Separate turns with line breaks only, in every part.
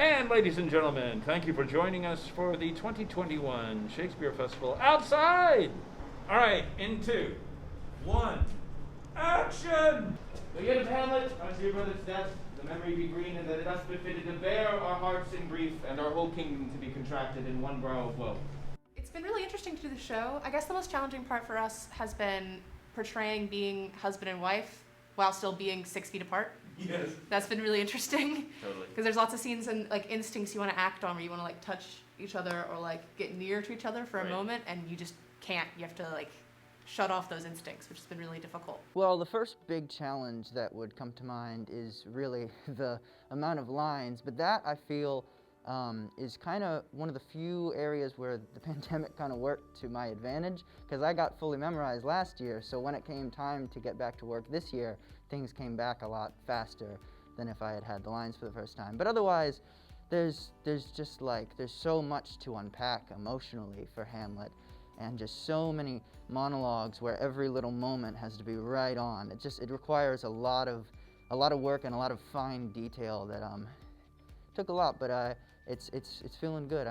And ladies and gentlemen, thank you for joining us for the 2021 Shakespeare Festival outside. All right, in 2, 1, action!
The end of Hamlet, unto your brother's death, the memory be green, and that it us befitted to bear our hearts in grief, and our whole kingdom to be contracted in one brow of woe.
It's been really interesting to do the show. I guess the most challenging part for us has been portraying being husband and wife while still being 6 feet apart.
Yes.
That's been really interesting.
Totally.
Because there's lots of scenes and like instincts you want to act on where you want to like touch each other or like get near to each other for a moment, and you just can't. You have to like shut off those instincts, which has been really difficult.
Well, the first big challenge that would come to mind is really the amount of lines, but that I feel is kind of one of the few areas where the pandemic kind of worked to my advantage, because I got fully memorized last year, so when it came time to get back to work this year, things came back a lot faster than if I had had the lines for the first time. But otherwise, there's just like, there's so much to unpack emotionally for Hamlet, and just so many monologues where every little moment has to be right on. It requires a lot of work and a lot of fine detail that took a lot, but it's feeling good.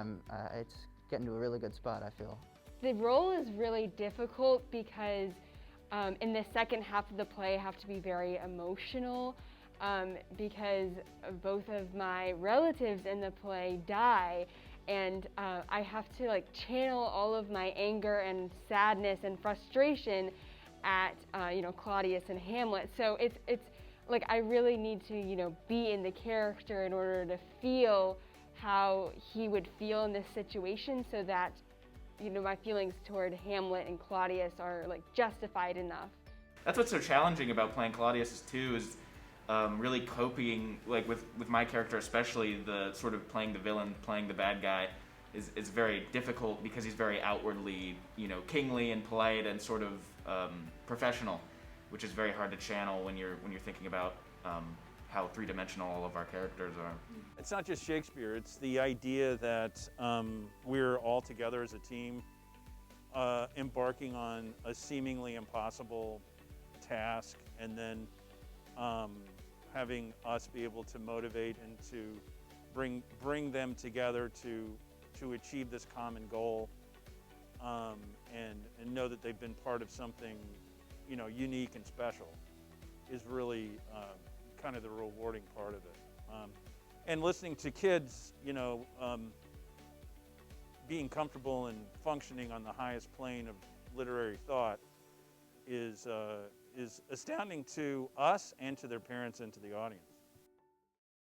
It's getting to a really good spot, I feel.
The role is really difficult because in the second half of the play I have to be very emotional because both of my relatives in the play die, and I have to like channel all of my anger and sadness and frustration at Claudius and Hamlet. So it's like I really need to be in the character in order to feel how he would feel in this situation, so that my feelings toward Hamlet and Claudius are like justified enough.
That's what's so challenging about playing Claudius too, is really coping like with my character, especially the sort of playing the villain, playing the bad guy is very difficult because he's very outwardly kingly and polite and sort of professional, which is very hard to channel when you're thinking about how three-dimensional all of our characters are.
It's not just Shakespeare, it's the idea that we're all together as a team embarking on a seemingly impossible task, and then having us be able to motivate and to bring them together to achieve this common goal, and know that they've been part of something unique and special is really kind of the rewarding part of it. And listening to kids, being comfortable and functioning on the highest plane of literary thought is astounding to us and to their parents and to the audience.